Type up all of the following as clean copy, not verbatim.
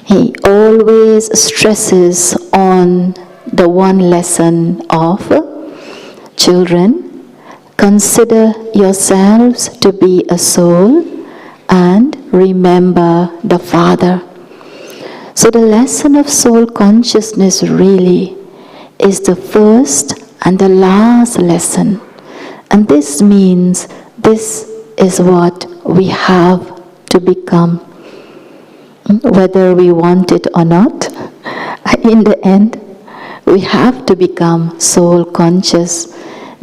He always stresses on the one lesson of children, consider yourselves to be a soul and remember the Father. So the lesson of soul consciousness really is the first and the last lesson. And this means this is what we have to become. Whether we want it or not, in the end, we have to become soul conscious,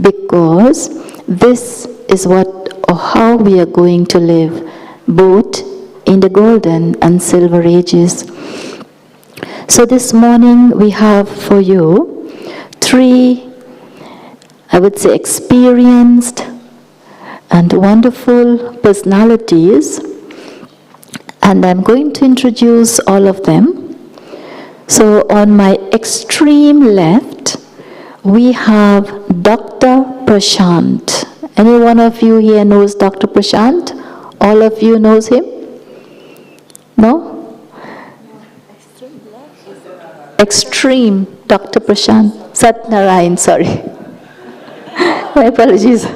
because this is what or how we are going to live both in the golden and silver ages. So this morning we have for you 3, I would say, experienced and wonderful personalities, and I'm going to introduce all of them. So on my extreme left, we have Dr. Prashant. Any one of you here knows Dr. Prashant? All of you knows him? No? Extreme, Dr. Prashant. Satnarayan, sorry. My apologies.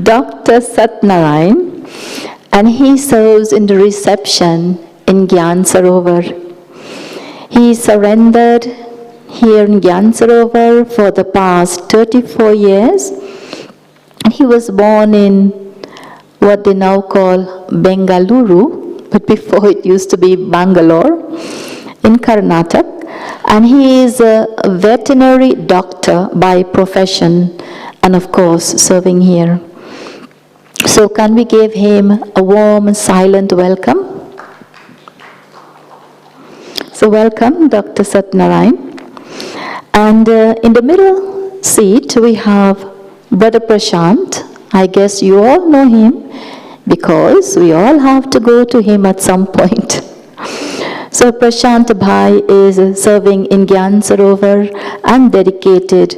Dr. Satnarayan, and he serves in the reception in Gyan Sarovar. He surrendered here in Gyan Sarovar for the past 34 years. And he was born in what they now call Bengaluru, but before it used to be Bangalore, in Karnataka. And he is a veterinary doctor by profession and of course serving here. So can we give him a warm, silent welcome? So welcome, Dr. Satnarayan. And in the middle seat we have Brother Prashant. I guess you all know him because we all have to go to him at some point. So Prashant Bhai is serving in Gyan Sarovar and dedicated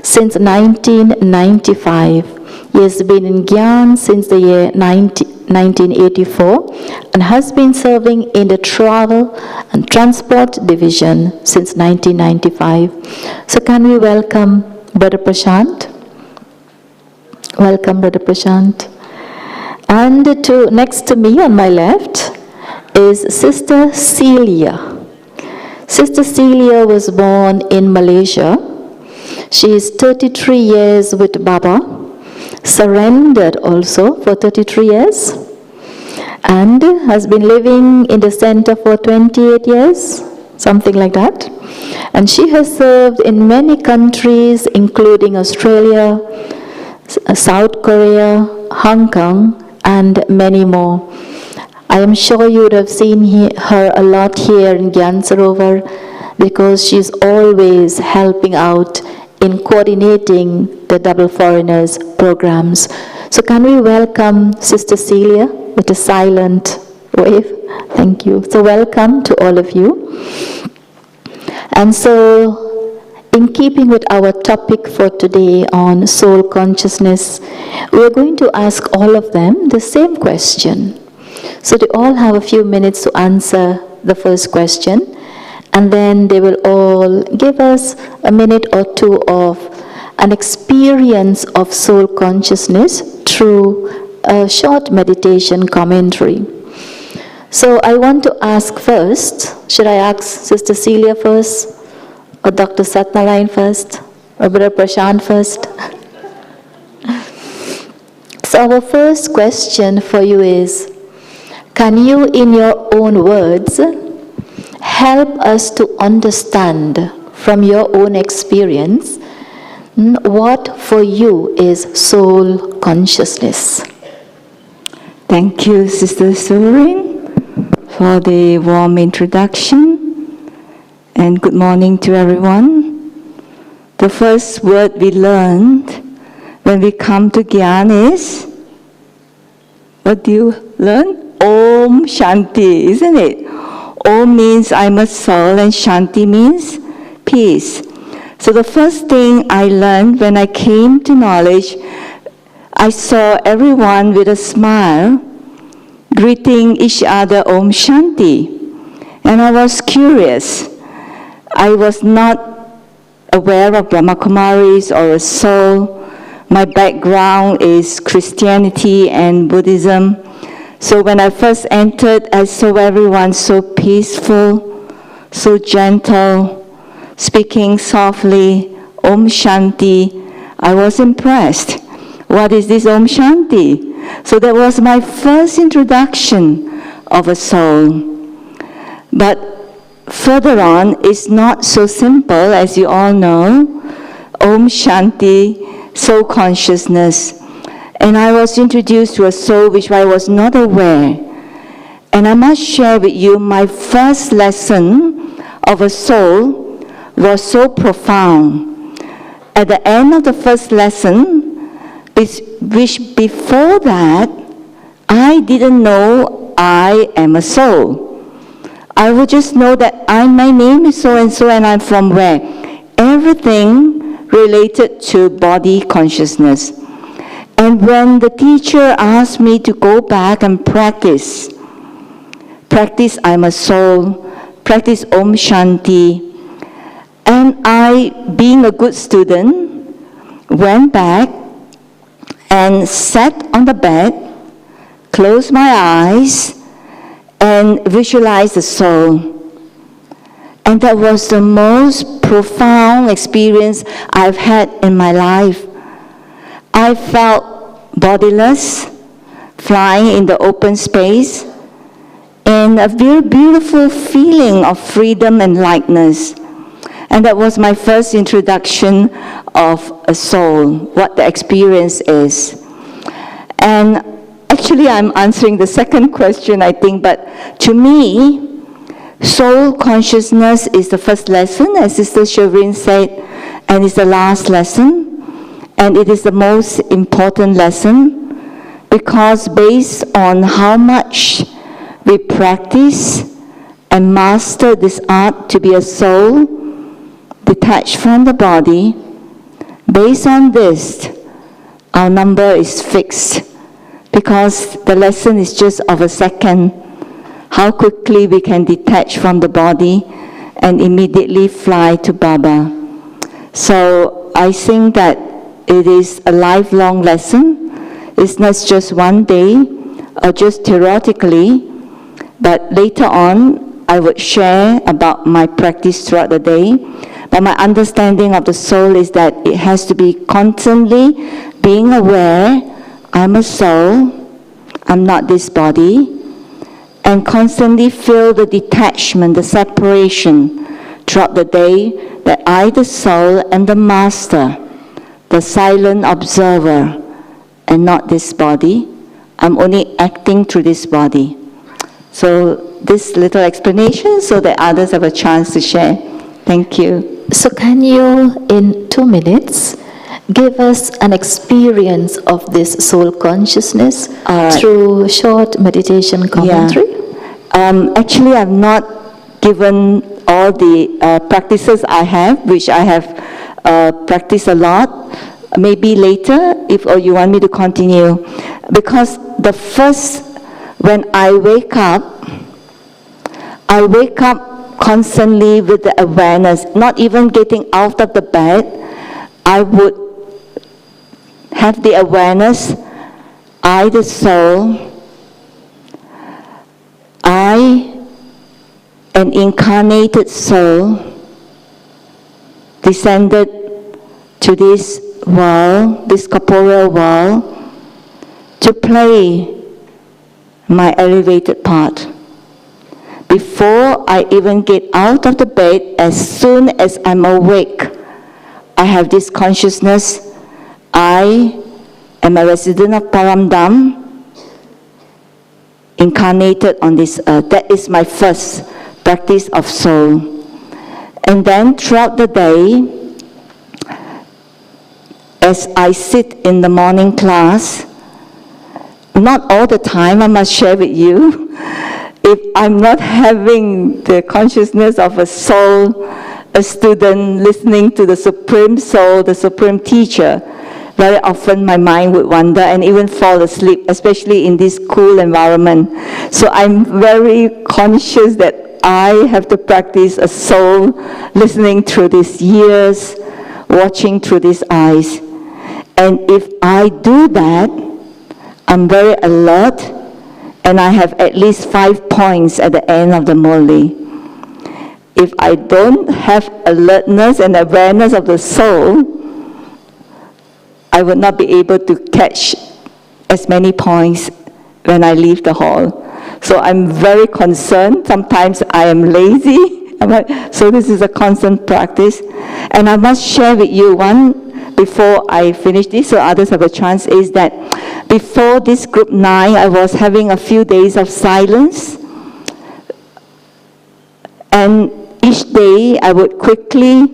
since 1995. He has been in Gyan since the year 1984 and has been serving in the Travel and Transport Division since 1995. So can we welcome Brother Prashant? Welcome, Brother Prashant. And next to me on my left is Sister Celia. Sister Celia was born in Malaysia. She is 33 years with Baba, surrendered also for 33 years, and has been living in the center for 28 years, something like that. And she has served in many countries, including Australia, South Korea, Hong Kong, and many more. I am sure you would have seen her a lot here in Gyan Sarovar because she's always helping out in coordinating the Double Foreigners programs. So can we welcome Sister Celia with a silent wave? Thank you. So welcome to all of you. And so in keeping with our topic for today on soul consciousness, we're going to ask all of them the same question. So they all have a few minutes to answer the first question, and then they will all give us a minute or two of an experience of soul consciousness through a short meditation commentary. So I want to ask first, should I ask Sister Celia first, or Dr. Satnarayan first, or Brother Prashant first? So our first question for you is, can you, in your own words, help us to understand from your own experience what for you is soul consciousness? Thank you, Sister Surin, for the warm introduction, and good morning to everyone. The first word we learned when we come to Gyan is, what do you learn? Om Shanti, isn't it? Om means I'm a soul and Shanti means peace. So the first thing I learned when I came to knowledge, I saw everyone with a smile greeting each other Om Shanti. And I was curious. I was not aware of Brahma Kumaris or a soul. My background is Christianity and Buddhism. So when I first entered, I saw everyone so peaceful, so gentle, speaking softly, Om Shanti. I was impressed. What is this Om Shanti? So that was my first introduction of a soul. But further on, it's not so simple, as you all know. Om Shanti, soul consciousness. And I was introduced to a soul which I was not aware. And I must share with you, my first lesson of a soul was so profound. At the end of the first lesson, which before that, I didn't know I am a soul. I would just know that my name is so-and-so and I'm from where. Everything related to body consciousness. And when the teacher asked me to go back and practice I'm a soul, practice Om Shanti, and I, being a good student, went back and sat on the bed, closed my eyes, and visualized the soul. And that was the most profound experience I've had in my life. I felt bodiless, flying in the open space, and a very beautiful feeling of freedom and lightness. And that was my first introduction of a soul, what the experience is. And actually, I'm answering the second question, I think, but to me, soul consciousness is the first lesson, as Sister Shereen said, and it's the last lesson, and it is the most important lesson, because based on how much we practice and master this art to be a soul, detached from the body, based on this, our number is fixed. Because the lesson is just of a second, how quickly we can detach from the body and immediately fly to Baba. So I think that it is a lifelong lesson. It's not just one day or just theoretically, but later on I would share about my practice throughout the day. But my understanding of the soul is that it has to be constantly being aware, I'm a soul, I'm not this body, and constantly feel the detachment, the separation throughout the day, that I, the soul, am the master, the silent observer, and not this body. I'm only acting through this body. So this little explanation so that others have a chance to share. Thank you. So can you, in 2 minutes, give us an experience of this soul consciousness through short meditation commentary? Yeah. Actually, I've not given all the practices I have, which I have practiced a lot. Maybe later, or you want me to continue. Because the first, when I wake up constantly with the awareness, not even getting out of the bed. I would have the awareness, I, the soul, I, an incarnated soul, descended to this world, this corporeal world, to play my elevated part. Before I even get out of the bed, as soon as I'm awake, I have this consciousness, I am a resident of Paramdam, incarnated on this earth. That is my first practice of soul. And then throughout the day, as I sit in the morning class, not all the time, I must share with you, if I'm not having the consciousness of a soul, a student listening to the Supreme Soul, the Supreme Teacher, very often my mind would wander and even fall asleep, especially in this cool environment. So I'm very conscious that I have to practice a soul listening through these ears, watching through these eyes. And if I do that, I'm very alert, and I have at least 5 points at the end of the moli. If I don't have alertness and awareness of the soul, I would not be able to catch as many points when I leave the hall. So I'm very concerned. Sometimes I am lazy. So this is a constant practice. And I must share with you one before I finish this, so others have a chance, is that before this group 9, I was having a few days of silence. And each day I would quickly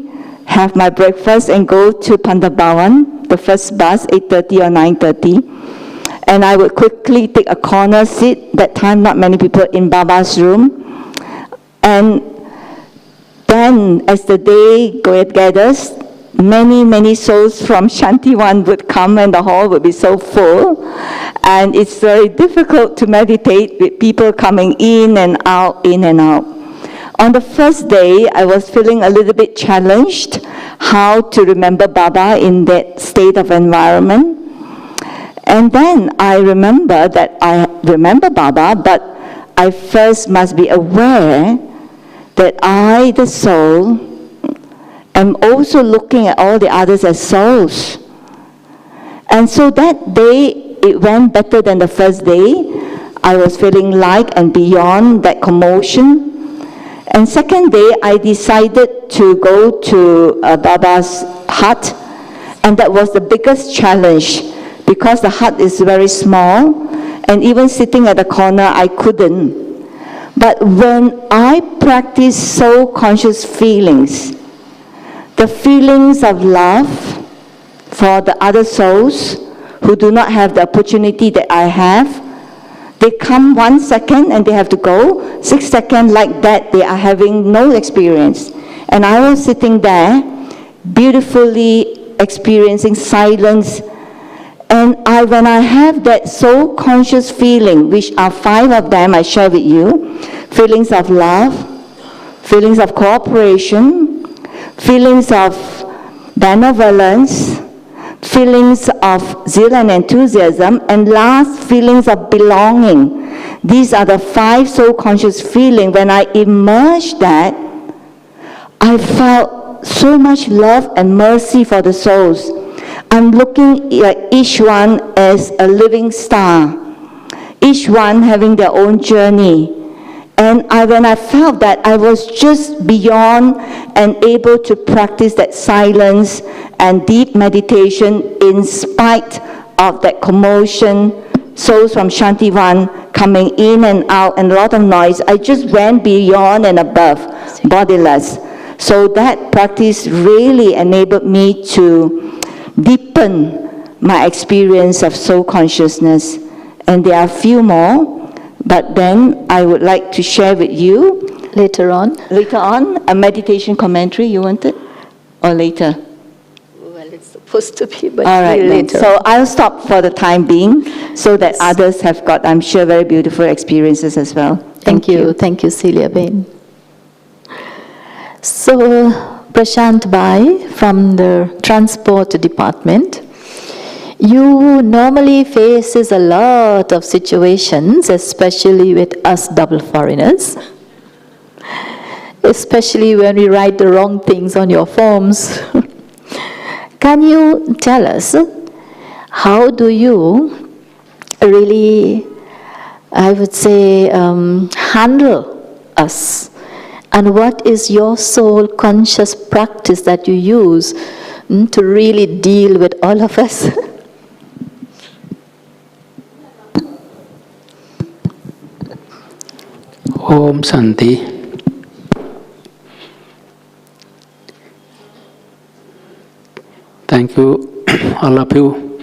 have my breakfast and go to Pandabawan, the first bus, 8:30 or 9:30. And I would quickly take a corner seat. That time, not many people in Baba's room. And then, as the day gathers, many souls from Shantiwan would come, and the hall would be so full. And it's very difficult to meditate with people coming in and out, in and out. On the first day, I was feeling a little bit challenged how to remember Baba in that state of environment. And then I remember that I remember Baba, but I first must be aware that I, the soul, am also looking at all the others as souls. And so that day, it went better than the first day. I was feeling light and beyond that commotion. And second day, I decided to go to Baba's hut, and that was the biggest challenge, because the hut is very small, and even sitting at the corner, I couldn't. But when I practice soul conscious feelings, the feelings of love for the other souls who do not have the opportunity that I have, they come 1 second and they have to go. 6 seconds like that, they are having no experience. And I was sitting there, beautifully experiencing silence. And when I have that soul conscious feeling, which are 5 of them I share with you, feelings of love, feelings of cooperation, feelings of benevolence, feelings of zeal and enthusiasm, and last, feelings of belonging. These are the 5 soul conscious feelings. When I emerged that, I felt so much love and mercy for the souls. I'm looking at each one as a living star, each one having their own journey. And when I felt that, I was just beyond and able to practice that silence and deep meditation in spite of that commotion, souls from Shantivan coming in and out, and a lot of noise. I just went beyond and above, bodiless. So that practice really enabled me to deepen my experience of soul consciousness. And there are a few more, but then I would like to share with you Later on. a meditation commentary. You want it? Or later? Well, it's supposed to be, but All right, later. so I'll stop for the time being so that others have got, I'm sure, very beautiful experiences as well. Thank you. Thank you, Celia Bain. So, Prashant Bhai from the Transport Department, you normally faces a lot of situations, especially with us double foreigners, especially when we write the wrong things on your forms. Can you tell us, how do you really, I would say, handle us? And what is your soul conscious practice that you use to really deal with all of us? Om Shanti. Thank you, all of you.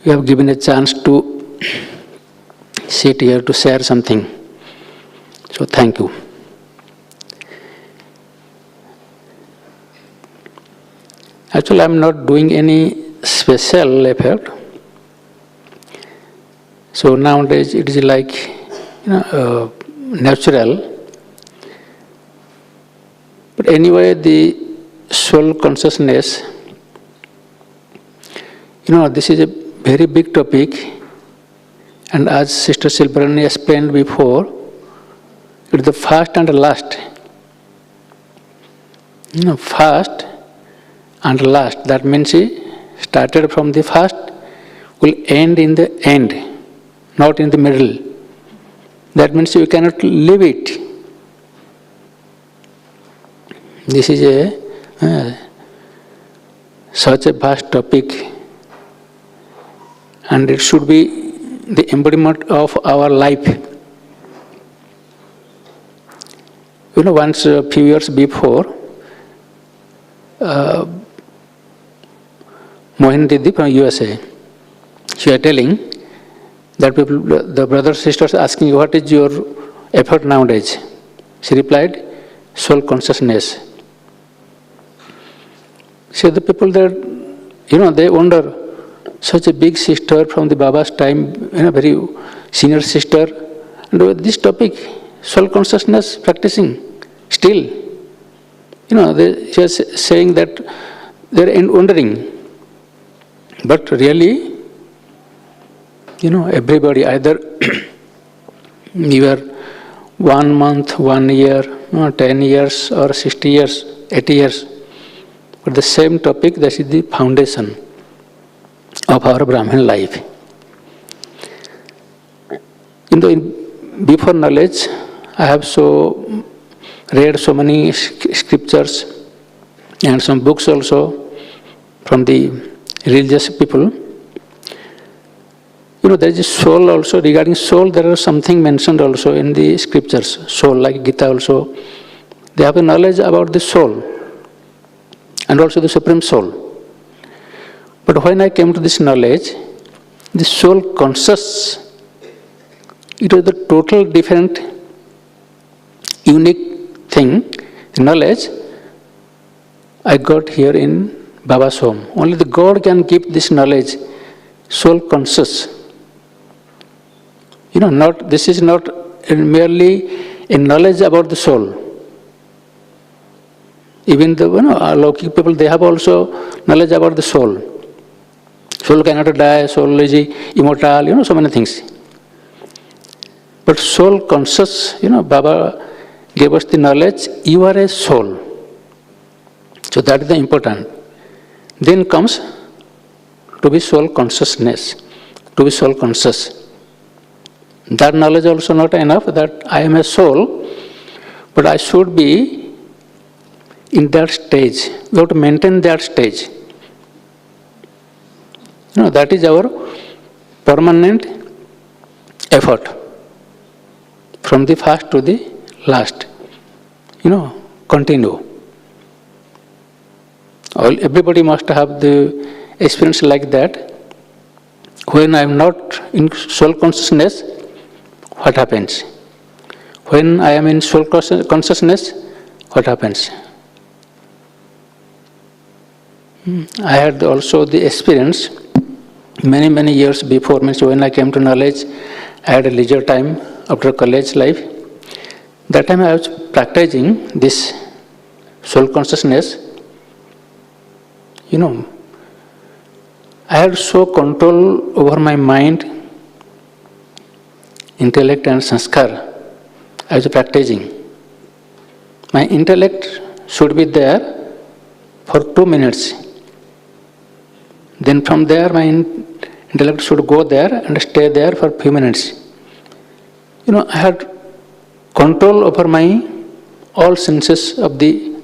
You have given a chance to sit here to share something. So thank you. Actually, I am not doing any special effort. So nowadays it is like, natural. But anyway, the soul consciousness, this is a very big topic. And as Sister Silverani explained before, it is the first and last. First and last. That means he started from the first, will end in the end, not in the middle. That means you cannot leave it. This is such a vast topic, and it should be the embodiment of our life. Once a few years before, Mohin Didi from USA, she was telling that people, the brothers sisters asking, what is your effort nowadays? She replied, soul consciousness. So the people that, they wonder, such a big sister from the Baba's time, very senior sister, and with this topic, soul consciousness practicing, still. She was saying that they're wondering. But really, everybody, either you are 1 month, 1 year, 10 years, or 60 years, 80 years, but the same topic, that is the foundation of our Brahmin life. Before knowledge, I have read so many scriptures and some books also from the religious people. There is a soul also. Regarding soul, there is something mentioned also in the scriptures. Soul, like Gita also. They have a knowledge about the soul and also the Supreme Soul. But when I came to this knowledge, the soul conscious, it was the total different, unique thing, the knowledge I got here in Baba's home. Only the God can give this knowledge, soul conscious. This is not merely a knowledge about the soul. Even the Alokik people, they have also knowledge about the soul. Soul cannot die, soul is immortal, so many things. But soul conscious, Baba gave us the knowledge, you are a soul. So that is the important. Then comes to be soul consciousness, to be soul conscious. That knowledge also not enough that I am a soul, but I should be in that stage. We have to maintain that stage. That is our permanent effort from the first to the last. Continue. Everybody must have the experience like that. When I am not in soul consciousness, what happens? When I am in soul consciousness, what happens? I had also the experience many years before, means when I came to knowledge, I had a leisure time after college life. That time I was practicing this soul consciousness. I had so control over my mind, intellect and sanskar. I was practicing. My intellect should be there for 2 minutes. Then from there, my intellect should go there and stay there for a few minutes. I had control over my all senses of the,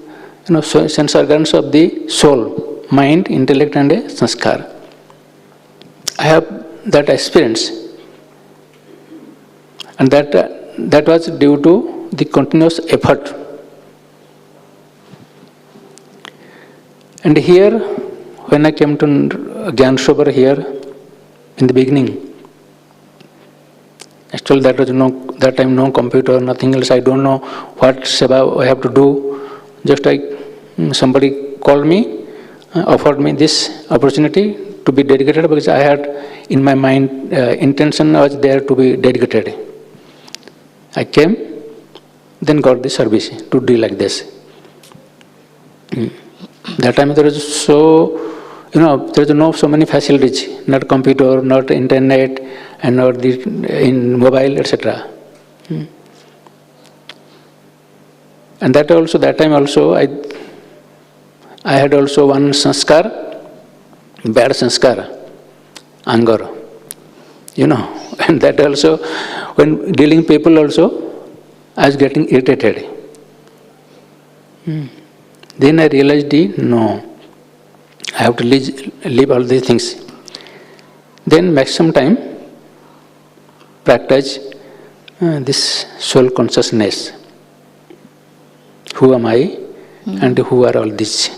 sense organs of the soul, mind, intellect and sanskar. I have that experience. And that was due to the continuous effort. And here, when I came to Gyan Shobar here, in the beginning, actually that time no computer, nothing else. I don't know what seva I have to do. Just somebody called me, offered me this opportunity to be dedicated, because I had in my mind intention was there to be dedicated. I came then got the service to do like this. That time there is there is no so many facilities, not computer, not internet, and not the in mobile, etc. And that time also, I had also one sanskar, bad sanskar, anger, and that also, when dealing people also, I was getting irritated. Then I realized, no, I have to leave all these things. Then maximum time, practice this soul consciousness. Who am I and who are all these?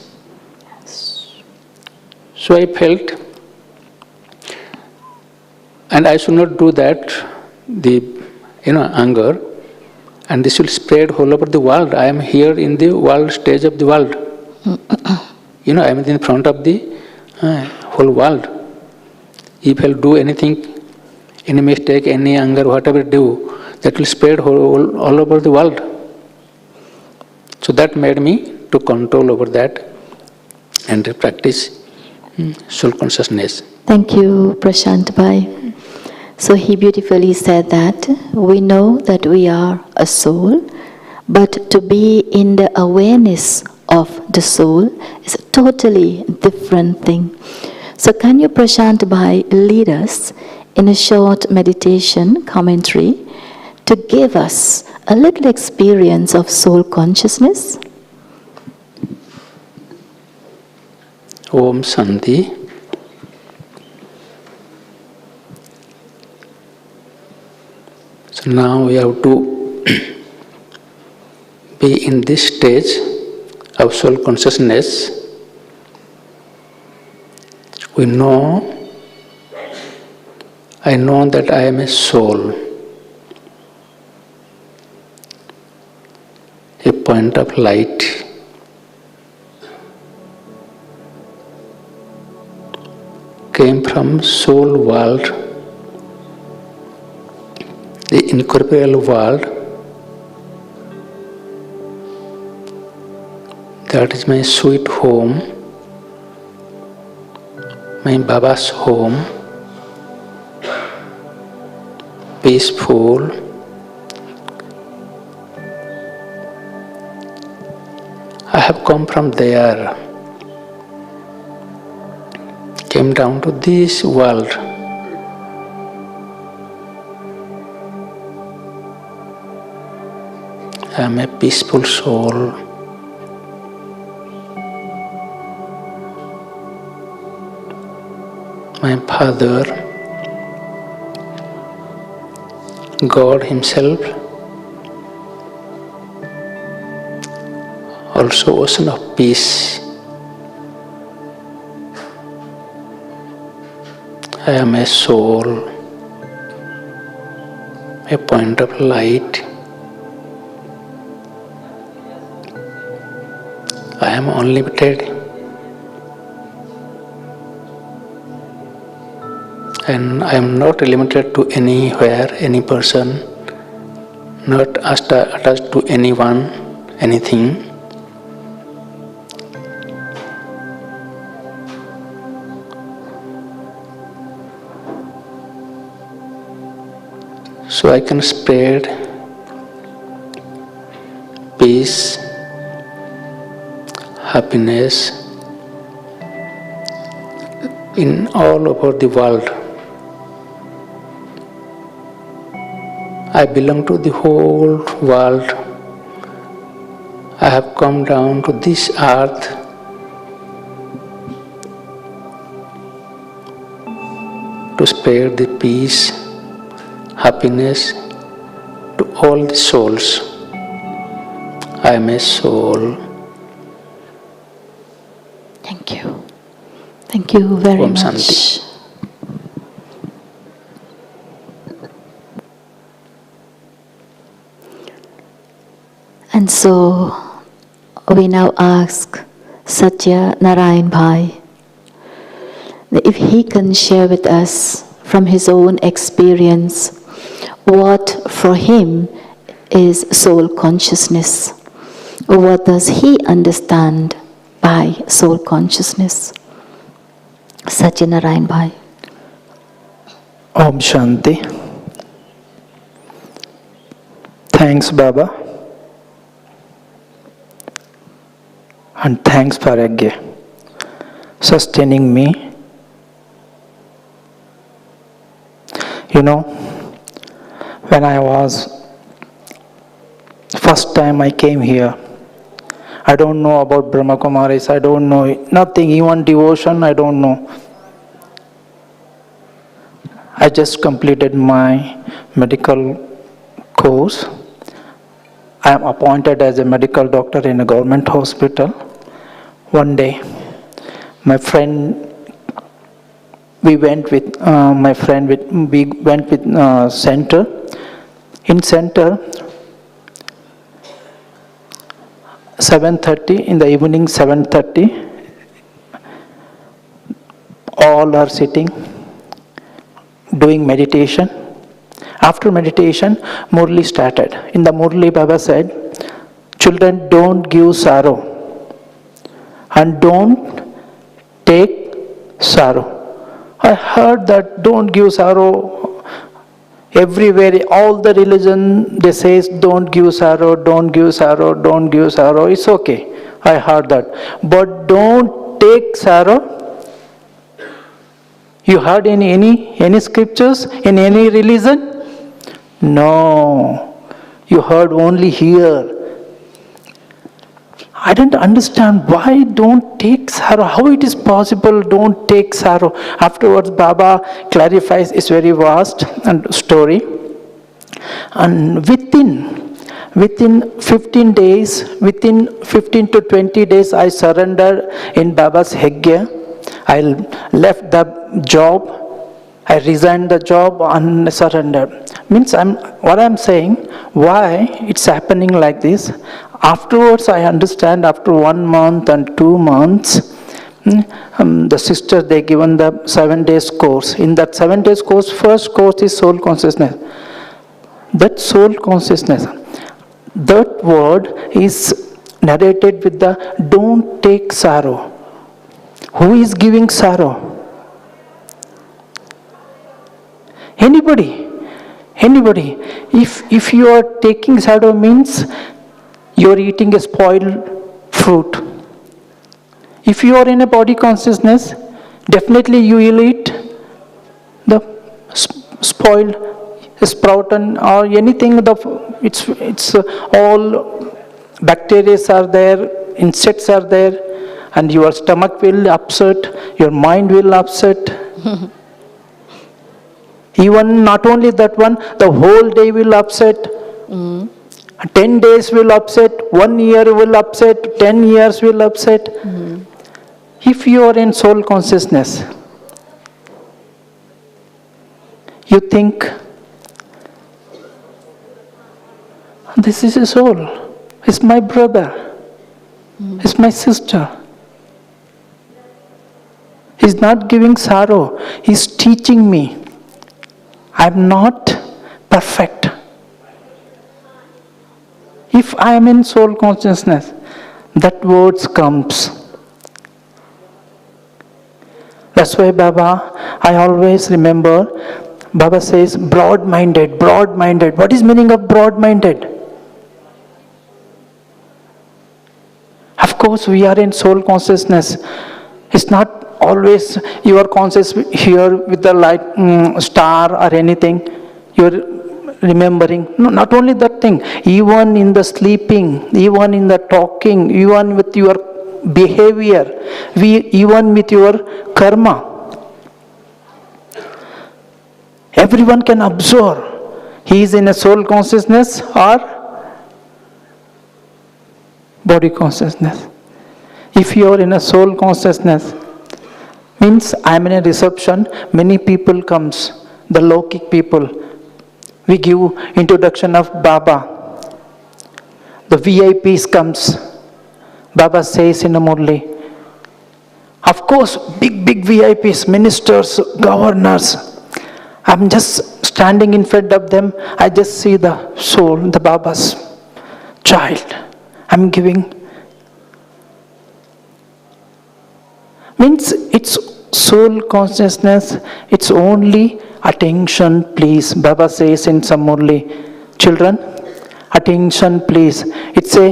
So I felt, and I should not do that, anger, and this will spread all over the world. I am here in the world stage of the world. I am in front of the whole world. If I'll do anything, any mistake, any anger, whatever I do, that will spread all over the world. So that made me to control over that and to practice soul consciousness. Thank you, Prashant Bhai. So he beautifully said that we know that we are a soul, but to be in the awareness of the soul is a totally different thing. So can you, Prashant Bhai, lead us in a short meditation commentary to give us a little experience of soul consciousness? Om Shanti. So now we have to be in this stage of soul consciousness. I know that I am a soul, a point of light. Came from soul world, the incorporeal world. That is my sweet home, my Baba's home, peaceful. I have come from there, came down to this world. I am a peaceful soul. My Father, God Himself, also ocean of peace. I am a soul, a point of light. I am unlimited, and I am not limited to anywhere, any person, not attached to anyone, anything. So I can spread peace, happiness in all over the world. I belong to the whole world. I have come down to this earth to spread the peace, happiness to all the souls. I am a soul. Thank you. Thank you very Om much. Shanti. And so we now ask Satya Narayan Bhai that if he can share with us from his own experience what for him is soul consciousness? What does he understand by soul consciousness? Satyanarayan Bhai. Om Shanti. Thanks, Baba. And thanks, Paragya, sustaining me. You know, when I was, first time I came here, I don't know about Brahma Kumaris, I don't know nothing, even devotion, I don't know. I just completed my medical course. I am appointed as a medical doctor in a government hospital. One day, my friend, we went with center. In center, 7:30 in the evening, 7:30, all are sitting, doing meditation. After meditation, Murli started. In the Murli, Baba said, children, don't give sorrow and don't take sorrow. I heard that don't give sorrow. Everywhere, all the religion, they say, don't give sorrow, don't give sorrow, don't give sorrow. It's okay. I heard that. But don't take sorrow. You heard in any scriptures, in any religion? No. You heard only here. I don't understand why don't take sorrow. How it is possible don't take sorrow? Afterwards, Baba clarifies, it's very vast and story. And within 15 days, within 15 to 20 days, I surrendered in Baba's Hegya. I left the job. I resigned the job and surrendered. Means what I'm saying, why it's happening like this. Afterwards, I understand after 1 month and 2 months, the sister, they given the 7 days course. In that 7 days course, first course is soul consciousness. That soul consciousness, that word is narrated with the don't take sorrow. Who is giving sorrow? Anybody. If you are taking sorrow means you are eating a spoiled fruit. If you are in a body consciousness, definitely you will eat the spoiled sprout or anything. It's all bacteria are there, insects are there, and your stomach will upset, your mind will upset. Even not only that one, the whole day will upset. 10 days will upset, 1 year will upset, 10 years will upset. If you are in soul consciousness, you think, this is a soul, it's my brother, it's my sister. He's not giving sorrow, he's teaching me. I'm not perfect. If I am in soul consciousness, that words comes. That's why Baba, I always remember, Baba says broad-minded, broad-minded. What is meaning of broad-minded? Of course, we are in soul consciousness. It's not always you are conscious here with the light star or anything. You're remembering. No, not only that thing. Even in the sleeping, even in the talking, even with your behavior, even with your karma. Everyone can observe. He is in a soul consciousness or body consciousness. If you are in a soul consciousness, means I am in a reception, many people comes, the Lokik people. We give introduction of Baba. The VIPs comes. Baba says in a Murli. Of course, big VIPs, ministers, governors. I'm just standing in front of them, I just see the soul, the Baba's child. I'm giving. Means it's soul consciousness, it's only attention please. Baba says in some only, children, attention please. It's a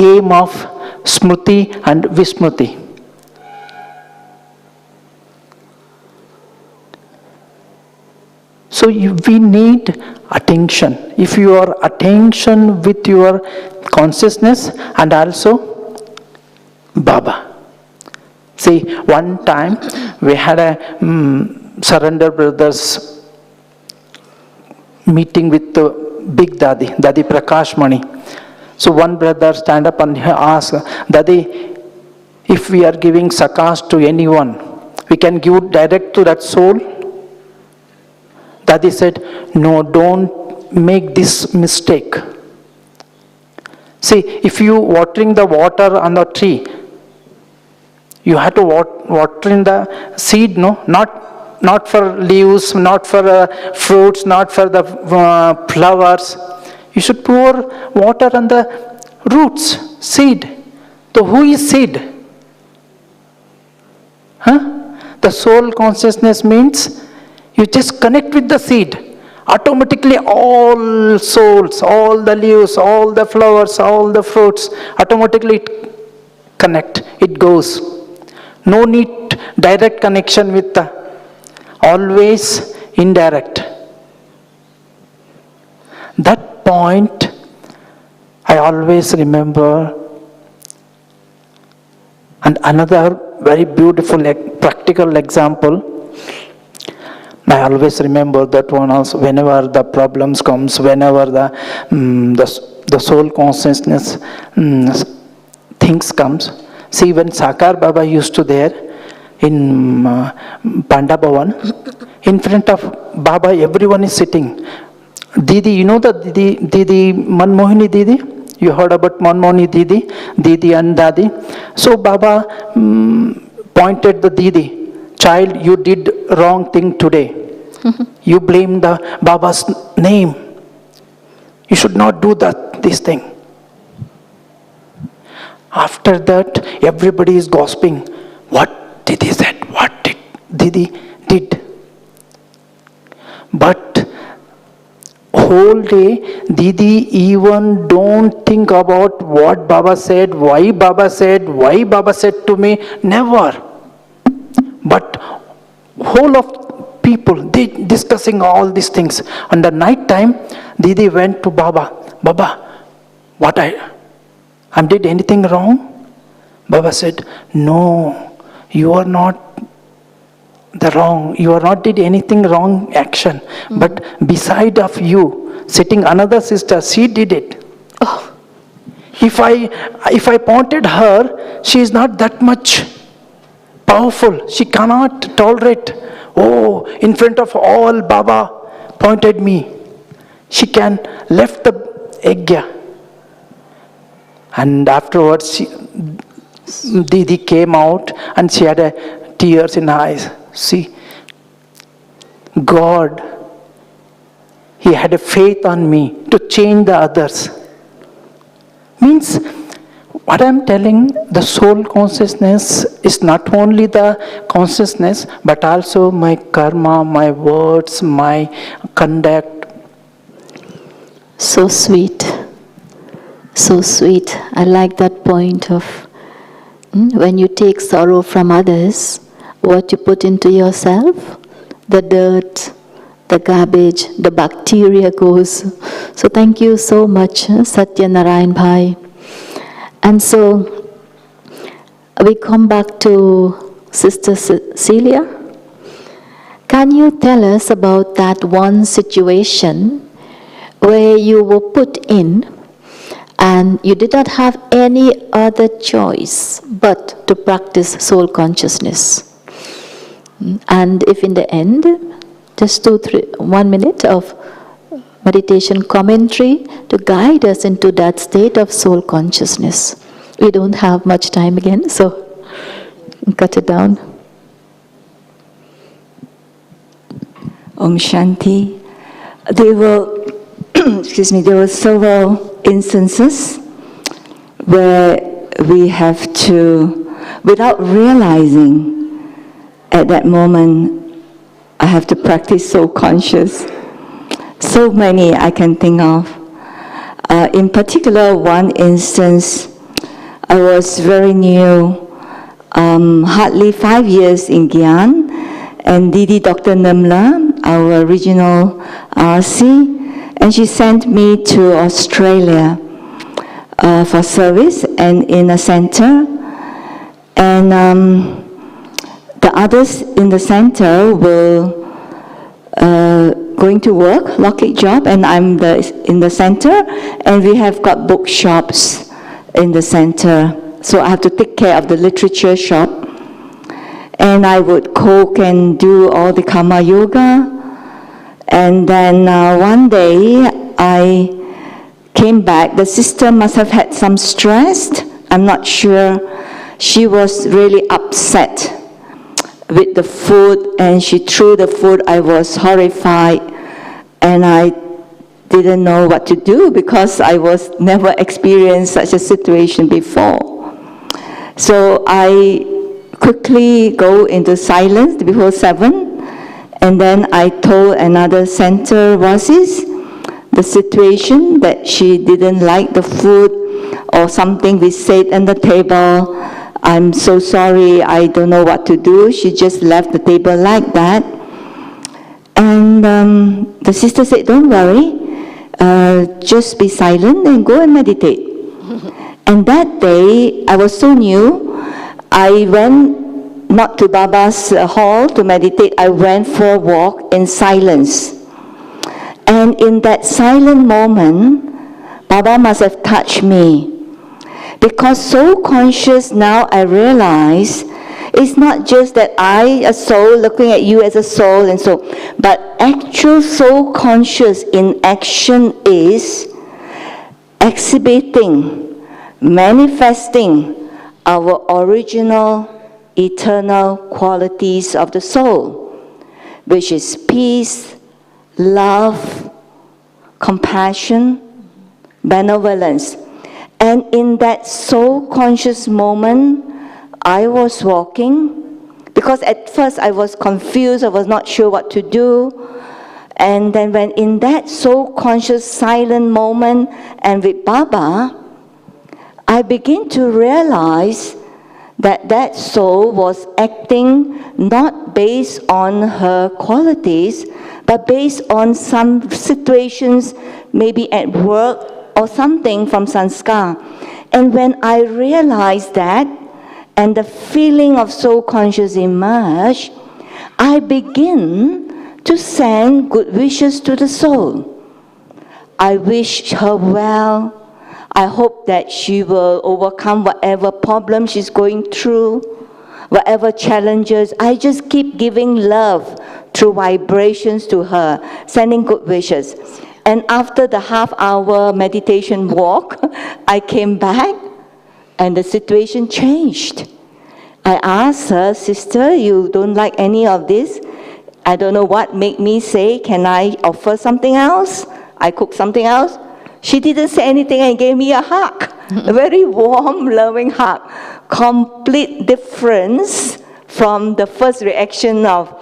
game of Smriti and Vismriti. So we need attention. If you are attention with your consciousness and also Baba. See, one time we had a Surrender Brothers meeting with the Big Dadi, Dadi Prakash Mani. So one brother stand up and ask, Dadi, if we are giving sakas to anyone, we can give direct to that soul? Dadi said, no, don't make this mistake. See, if you watering the water on the tree, you have to water in the seed, no? Not for leaves, not for fruits, not for the flowers. You should pour water on the roots, seed. So who is seed? The soul consciousness means you just connect with the seed. Automatically all souls, all the leaves, all the flowers, all the fruits, automatically it connect, it goes. No need direct connection with the, always indirect. That point I always remember. And another very beautiful practical example, I always remember that one also. Whenever the problems comes, whenever the soul consciousness things comes. See, when Sakar Baba used to there in Panda Bhavan, in front of Baba everyone is sitting. Didi, you know the Didi Manmohini Didi? You heard about Manmohini Didi and Dadi. So Baba pointed the Didi, child, you did wrong thing today. You blamed the Baba's name. You should not do this thing. After that, everybody is gossiping. What Didi said, what did Didi did. But whole day, Didi even don't think about what Baba said, why Baba said to me, never. But whole of people, they discussing all these things. On the night time, Didi went to Baba. Baba, what I did anything wrong? Baba said, no, you are not the wrong. You are not did anything wrong action. But beside of you, sitting another sister, she did it. Oh. If I pointed her, she is not that much powerful. She cannot tolerate. Oh, in front of all, Baba pointed me. She can left the egg. And afterwards, Didi came out and she had tears in her eyes. See, God, He had a faith on me to change the others. Means, what I'm telling, the soul consciousness is not only the consciousness, but also my karma, my words, my conduct. So sweet. So sweet. I like that point of when you take sorrow from others, what you put into yourself, the dirt, the garbage, the bacteria goes. So thank you so much, Satya Narayan Bhai. And so we come back to Sister Celia. Can you tell us about that one situation where you were put in and you did not have any other choice but to practice soul consciousness? And if in the end, just 1 minute of meditation commentary to guide us into that state of soul consciousness. We don't have much time again, so cut it down. Om Shanti. There were, there were several instances where we have to, without realizing at that moment, I have to practice soul conscious. So many I can think of. In particular, one instance, I was very new, hardly 5 years in Gyan, and Dr. Nimla, our regional RC, and she sent me to Australia for service and in a center. And the others in the center were going to work, Lockheed job, and I'm in the center, and we have got bookshops in the center. So I have to take care of the literature shop. And I would cook and do all the karma yoga. And then one day I came back. The sister must have had some stress. I'm not sure. She was really upset with the food, and she threw the food. I was horrified, and I didn't know what to do because I was never experienced such a situation before. So I quickly go into silence before 7, and then I told another center Wasis the situation, that she didn't like the food or something we said at the table. I'm so sorry, I don't know what to do. She just left the table like that. And the sister said, don't worry, just be silent and go and meditate. And that day, I was so new, I went not to Baba's hall to meditate, I went for a walk in silence. And in that silent moment, Baba must have touched me. Because soul conscious now I realize it's not just that I, a soul, looking at you as a soul and so, but actual soul conscious in action is exhibiting, manifesting our original eternal qualities of the soul, which is peace, love, compassion, benevolence. And in that soul conscious moment, I was walking, because at first I was confused, I was not sure what to do. And then when in that soul conscious silent moment and with Baba, I begin to realize that that soul was acting not based on her qualities, but based on some situations, maybe at work, or something from sanskar. And when I realized that, and the feeling of soul conscious emerged, I begin to send good wishes to the soul. I wish her well. I hope that she will overcome whatever problem she's going through, whatever challenges. I just keep giving love through vibrations to her, sending good wishes. And after the half-hour meditation walk, I came back and the situation changed. I asked her, sister, you don't like any of this? I don't know what made me say, can I offer something else? I cook something else. She didn't say anything and gave me a hug, a very warm, loving hug. Complete difference from the first reaction of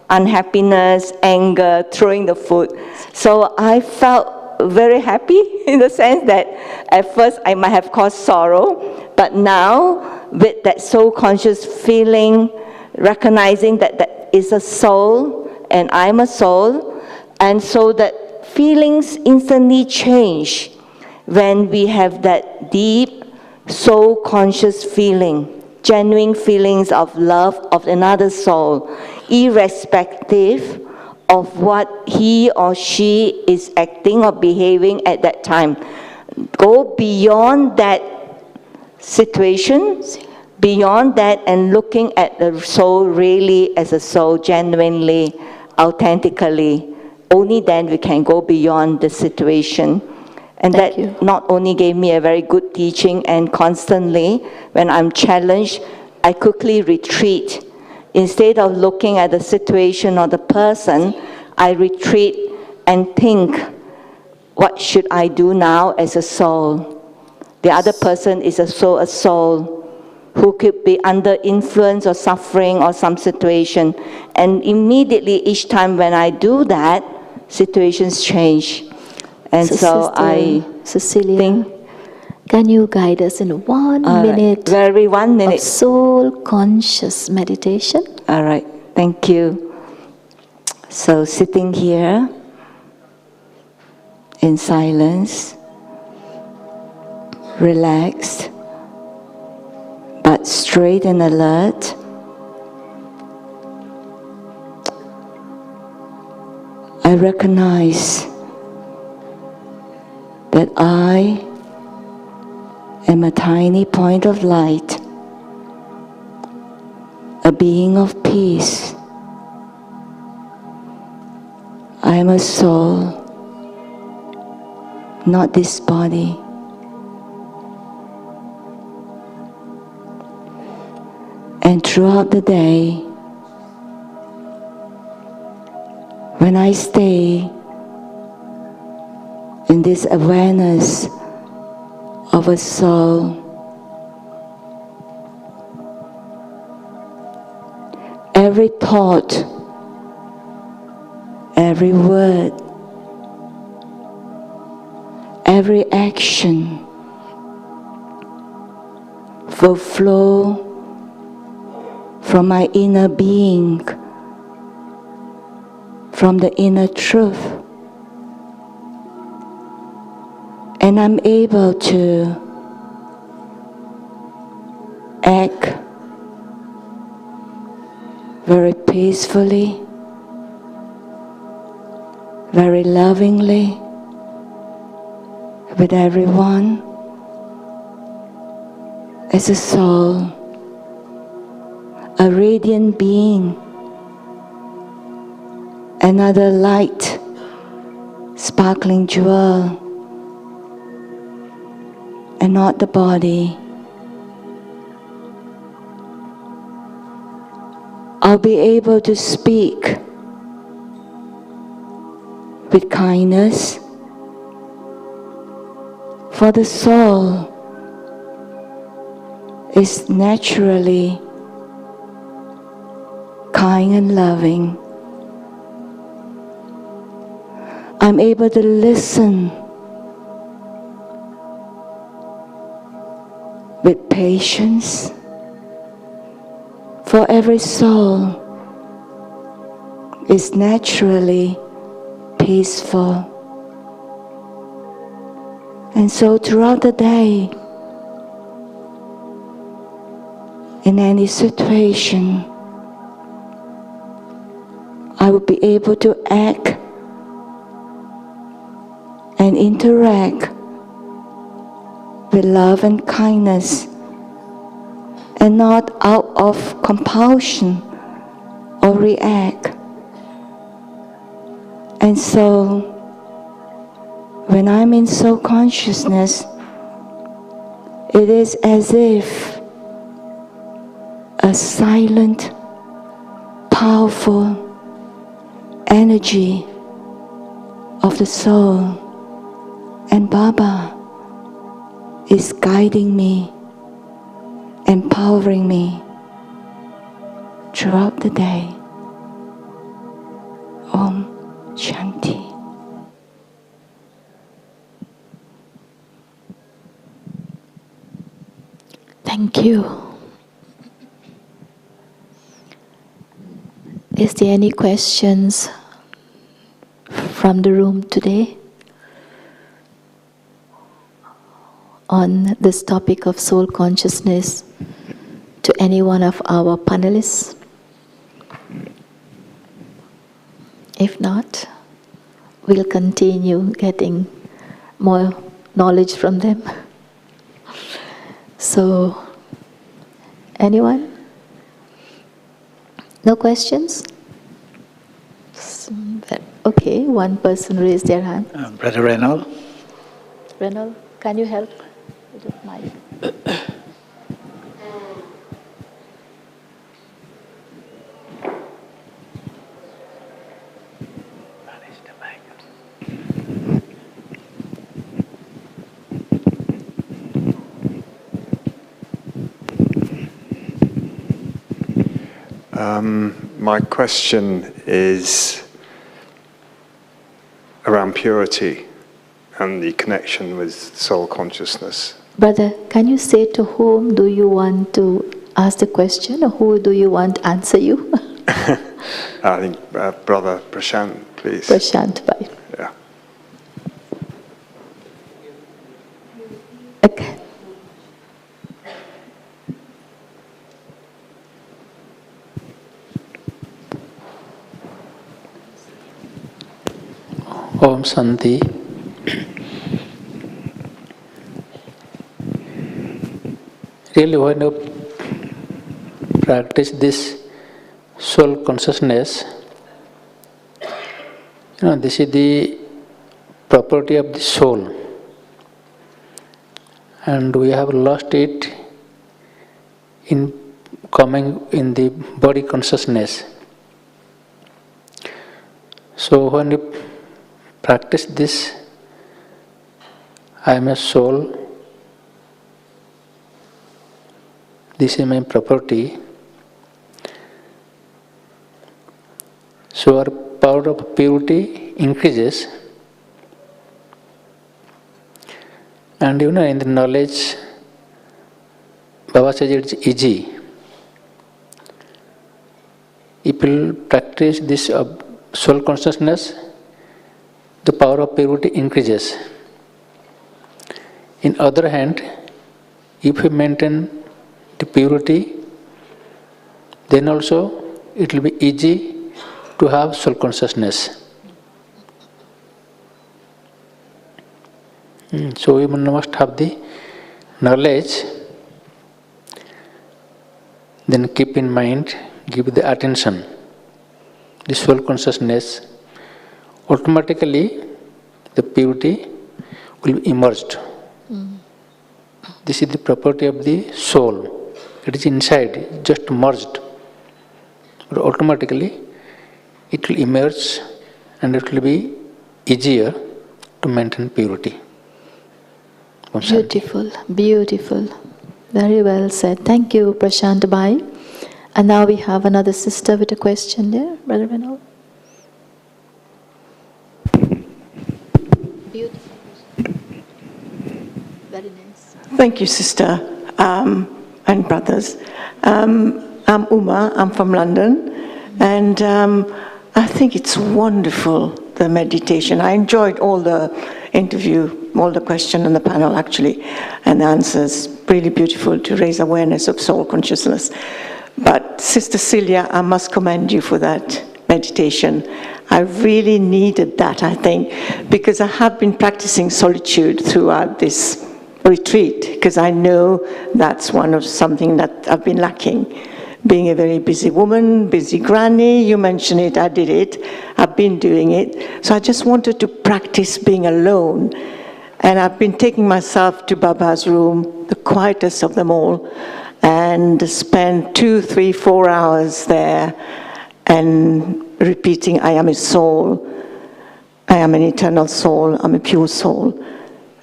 unhappiness, anger, throwing the food. So I felt very happy in the sense that at first I might have caused sorrow, but now with that soul conscious feeling, recognizing that that is a soul and I'm a soul, and so that feelings instantly change when we have that deep soul conscious feeling, genuine feelings of love of another soul, irrespective of what he or she is acting or behaving at that time. Go beyond that situation, beyond that, and looking at the soul really as a soul, genuinely, authentically. Only then we can go beyond the situation. And Thank that you. not only gave me a very good teaching, and constantly, when I'm challenged, I quickly retreat. Instead of looking at the situation or the person, I retreat and think, what should I do now as a soul? The other person is a soul who could be under influence or suffering or some situation. And immediately each time when I do that, situations change. And so I Cecilia, think, can you guide us in 1 minute very 1 of minute. soul conscious meditation? All right, thank you. So sitting here in silence, relaxed, but straight and alert. I recognize that I am a tiny point of light, a being of peace. I am a soul, not this body. And throughout the day, when I stay in this awareness of a soul, every thought, every word, every action will flow from my inner being, from the inner truth. And I'm able to act very peacefully, very lovingly with everyone as a soul, a radiant being, another light, sparkling jewel, and not the body. I'll be able to speak with kindness, for the soul is naturally kind and loving. I'm able to listen with patience, for every soul is naturally peaceful. And so throughout the day, in any situation, I will be able to act and interact with love and kindness, and not out of compulsion or react. And so, when I'm in soul consciousness, it is as if a silent, powerful energy of the soul and Baba is guiding me, empowering me throughout the day. Om Shanti. Thank you. Is there any questions from the room today on this topic of soul consciousness to any one of our panelists? If not, we'll continue getting more knowledge from them. So, anyone? No questions? Okay, one person raised their hand. Brother Reynolds. Renal, can you help with the mic? My question is around purity and the connection with soul consciousness. Brother, can you say to whom do you want to ask the question, or who do you want to answer you? I think Brother Prashant, please. Prashant Bhai. Yeah. Okay. Om Shanti. Really, when you practice this soul consciousness, this is the property of the soul, and we have lost it in coming in the body consciousness. So when you practice this, I am a soul, this is my property, so our power of purity increases. And in the knowledge, Baba says it's easy. If you practice this soul consciousness, the power of purity increases. In other hand, if we maintain the purity, then also it will be easy to have soul consciousness. So we must have the knowledge, then keep in mind, give the attention, the soul consciousness. Automatically the purity will be emerged. This is the property of the soul. It is inside, just merged. But automatically it will emerge and it will be easier to maintain purity. Beautiful, beautiful. Very well said. Thank you, Prashant Bhai. And now we have another sister with a question there. Brother Vinod. Beautiful. Very nice. Thank you, sister and brothers. I'm Uma, I'm from London, and I think it's wonderful, the meditation. I enjoyed all the interview, all the question on the panel actually, and the answers. Really beautiful to raise awareness of soul consciousness. But Sister Celia, I must commend you for that meditation. I really needed that, I think, because I have been practicing solitude throughout this retreat, because I know that's something that I've been lacking. Being a very busy woman, busy granny, you mentioned it, I did it, I've been doing it. So I just wanted to practice being alone. And I've been taking myself to Baba's room, the quietest of them all, and spend 2, 3, 4 hours there and repeating, I am a soul, I am an eternal soul, I'm a pure soul.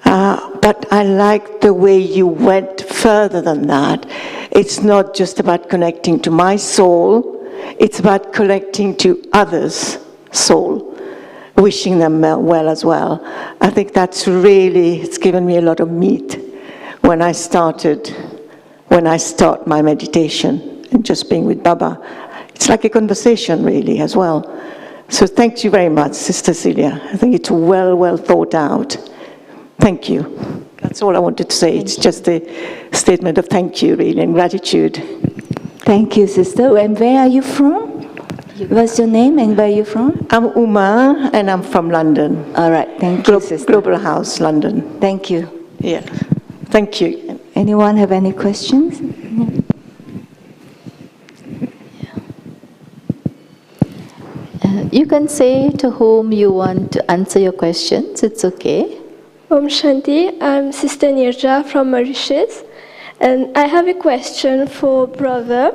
But I like the way you went further than that. It's not just about connecting to my soul, it's about connecting to others' soul, wishing them well as well. I think that's really, it's given me a lot of meat when I start my meditation and just being with Baba. It's like a conversation really as well. So thank you very much, Sister Celia. I think it's well thought out. Thank you. That's all I wanted to say. It's just a statement of thank you, really, and gratitude. Thank you, sister. And where are you from? What's your name and where are you from? I'm Uma, and I'm from London. All right, thank you, sister. Global House, London. Thank you. Yeah. Thank you. Anyone have any questions? You can say to whom you want to answer your questions. It's okay. Om Shanti, I'm Sister Nirja from Mauritius, and I have a question for brother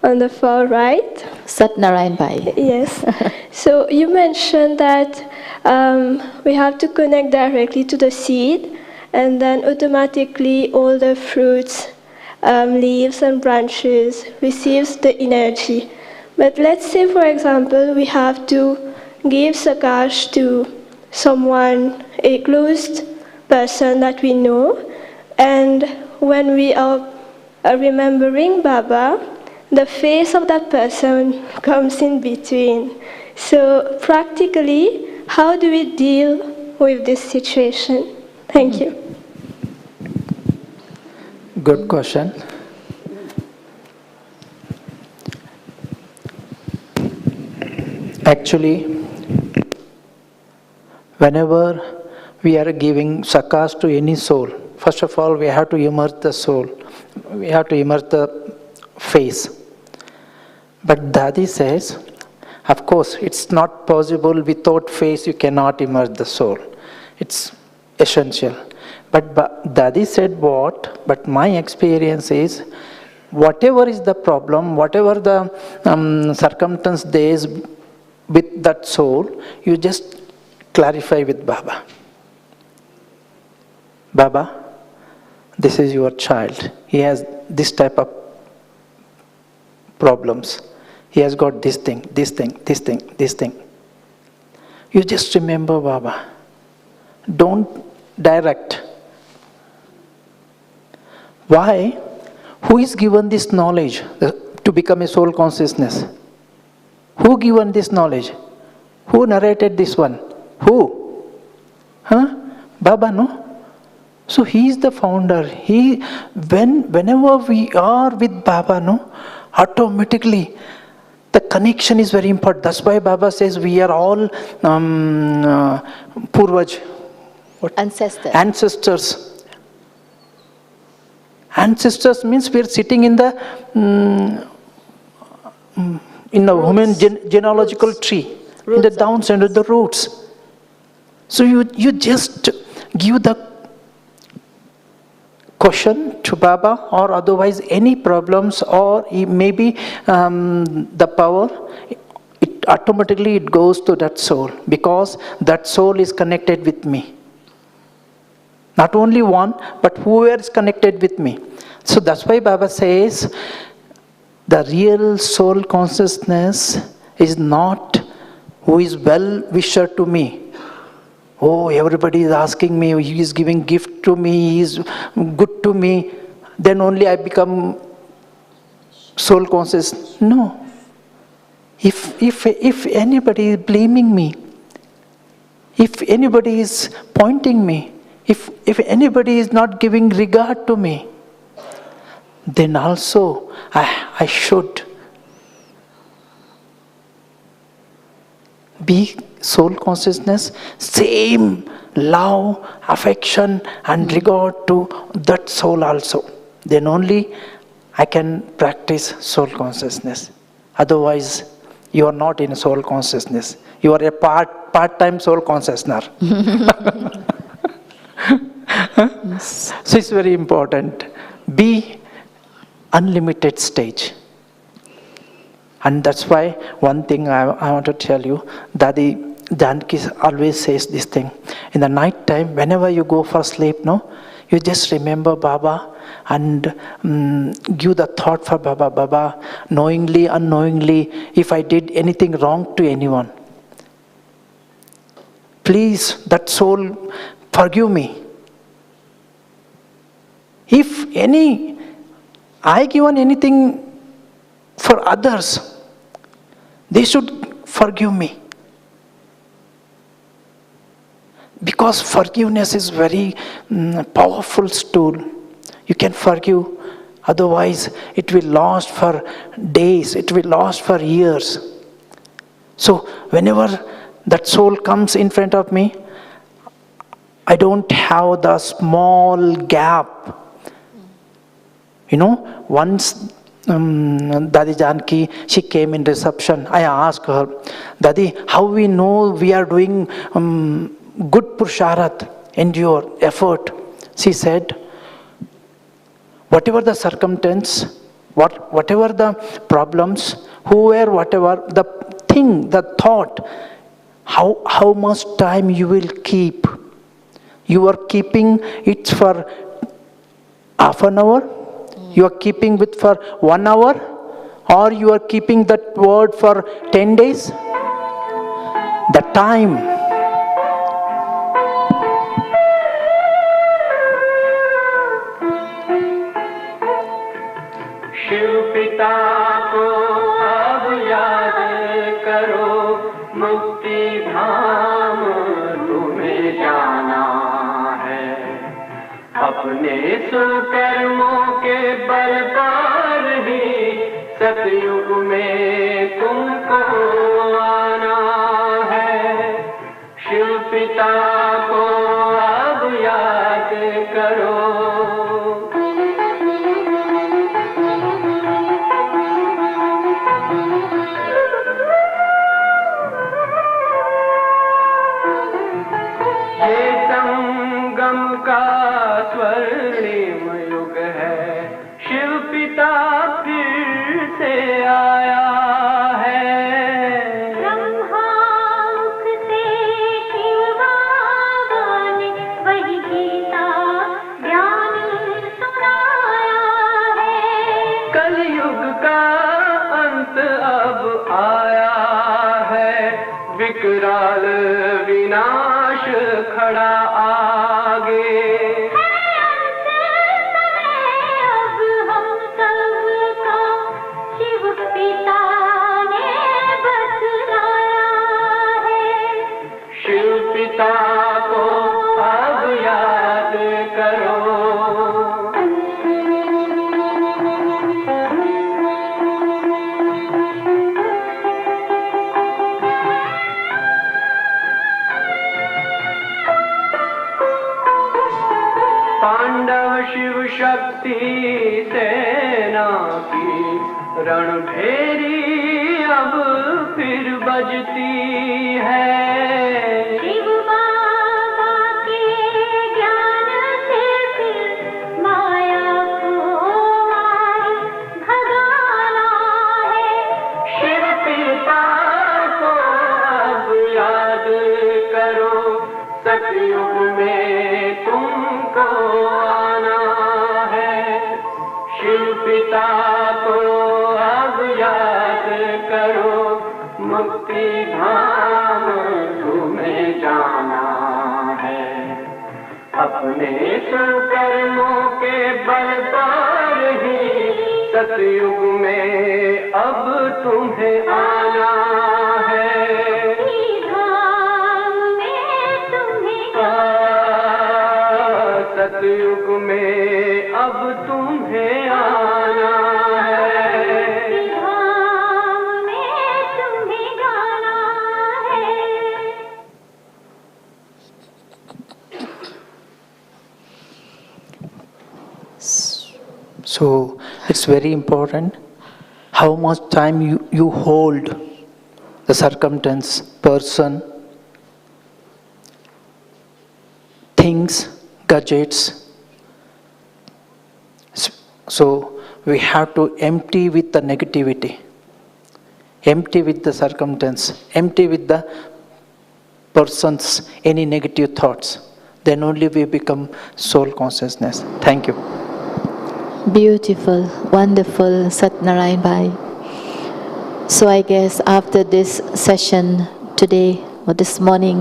on the far right. Satnarayan Bhai. Yes. So you mentioned that we have to connect directly to the seed, and then automatically all the fruits, leaves and branches receives the energy. But let's say, for example, we have to give Sakash to someone, a closed person that we know, and when we are remembering Baba, the face of that person comes in between. So practically, how do we deal with this situation? Thank you. Good question. Actually, whenever we are giving sakas to any soul, first of all, we have to immerse the soul. We have to immerse the face. But Dadi says, of course, it's not possible without face, you cannot immerse the soul. It's essential. But Dadi said what? But my experience is, whatever is the problem, whatever the circumstance there is with that soul, you just clarify with Baba. Baba, this is your child. He has this type of problems. He has got this thing, this thing, this thing, this thing. You just remember Baba. Don't direct. Why? Who is given this knowledge to become a soul consciousness? Who given this knowledge? Who narrated this one? Who? Baba, no? So he is the founder. Whenever we are with Baba, no, automatically the connection is very important. That's why Baba says we are all Purvaj. Ancestors. Ancestors. Ancestors means we are sitting in the human genealogical tree, in the downs and the roots. So you just give the question to Baba, or otherwise any problems, or maybe the power, automatically it goes to that soul, because that soul is connected with me. Not only one, but whoever is connected with me. So that's why Baba says, the real soul consciousness is not who is well-wisher to me. Oh, everybody is asking me, he is giving gift to me, he is good to me, then only I become soul conscious. No. If anybody is blaming me, if anybody is pointing me, if anybody is not giving regard to me, then also I should be soul consciousness, same love, affection and regard to that soul also. Then only I can practice soul consciousness. Otherwise, you are not in soul consciousness. You are a part-time soul consciousness. So it's very important. Be unlimited stage. And that's why one thing I want to tell you, Dadi Janki always says this thing. In the night time, whenever you go for sleep, no, you just remember Baba and give the thought for Baba. Baba, knowingly, unknowingly, if I did anything wrong to anyone, please, that soul, forgive me. If I given anything for others, they should forgive me. Because forgiveness is very powerful tool. You can forgive, otherwise it will last for days, it will last for years. So whenever that soul comes in front of me, I don't have the small gap. You know, once Dadi Janki, she came in reception. I asked her, Dadi, how we know we are doing good Purusharat in your effort? She said, whatever the circumstance, whatever the problems, whoever, whatever, the thing, the thought, how much time you will keep. You are keeping it for half an hour, you are keeping it for 1 hour, or you are keeping that word for 10 days? The time. Shiv पिता को अब याद करो, मुक्ति धाम तुम्हें जाना है। अपने सुकर्मों के बल पर ही सतयुग में तुमको आना है। शिव पिता को अब याद करो। का स्वर्णिम युग है, शिव पिता फिर से आया है। ब्रह्मामुख से शिव बाबा ने वही गीता ज्ञान सुनाया है। कलयुग का अंत अब आया है, विकराल विनाश खड़ा आगे। अब हम सबका शिव पिता ने बतलाया है। शिव पिता को अब याद करो। पांडव शिव शक्ति सेना की रणभेरी अब फिर बजती है। शिव बाबा के ज्ञान से फिर माया को मार भगाना है। शिव पिता को अब याद करो, सतयुग में तुमको आना है। शिव पिता को अब याद करो, मुक्ति धाम तुम्हें जाना है। अपने सुकर्मों के बल पर ही सतयुग में अब तुम्हें आना है। सतयुग में अब तुम्हें आना है। धाम में तुम्हें जाना है। So it's very important how much time you hold the circumstance, person, things, gadgets. So we have to empty with the negativity, empty with the circumstance, empty with the persons, any negative thoughts. Then only we become soul consciousness. Thank you. Beautiful, wonderful, Satnarayan Bhai. So I guess after this session today or this morning,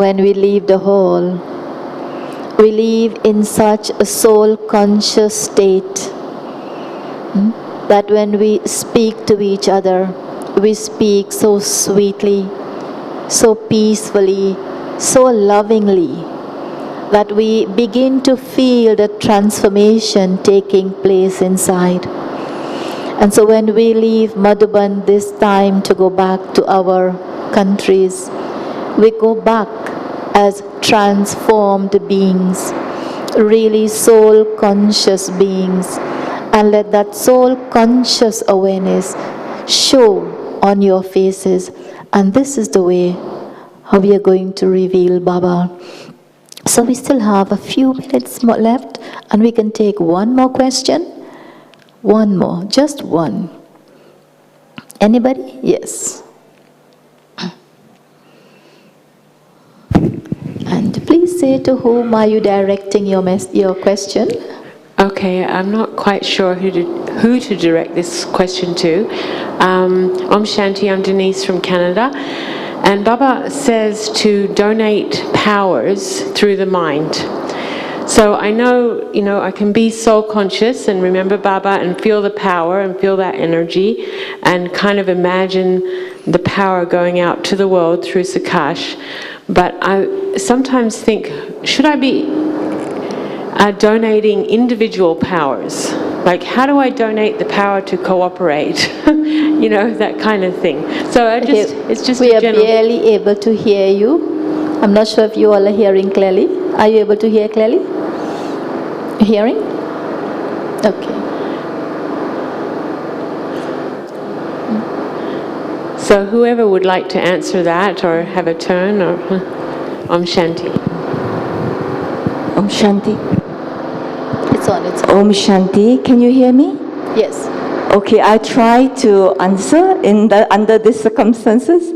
when we leave the hall, we live in such a soul conscious state that when we speak to each other, we speak so sweetly, so peacefully, so lovingly, that we begin to feel the transformation taking place inside. And so when we leave Madhuban this time to go back to our countries, we go back as transformed beings, really soul conscious beings, and let that soul conscious awareness show on your faces. And this is the way how we are going to reveal Baba. So we still have a few minutes more left, and we can take one more question. One more, just one. Anybody? Yes. And please say to whom are you directing your question? Okay, I'm not quite sure who to direct this question to. Om Shanti, I'm Denise from Canada. And Baba says to donate powers through the mind. So I know, I can be soul conscious and remember Baba and feel the power and feel that energy and kind of imagine the power going out to the world through Sakash. But I sometimes think, should I be donating individual powers? Like, how do I donate the power to cooperate? That kind of thing. So it's just we a are general... barely able to hear you. I'm not sure if you all are hearing clearly. Are you able to hear clearly? Hearing? Okay. So whoever would like to answer that or have a turn, or Om Shanti. Om Shanti. It's on. Om Shanti. Can you hear me? Yes. Okay, I try to answer under these circumstances.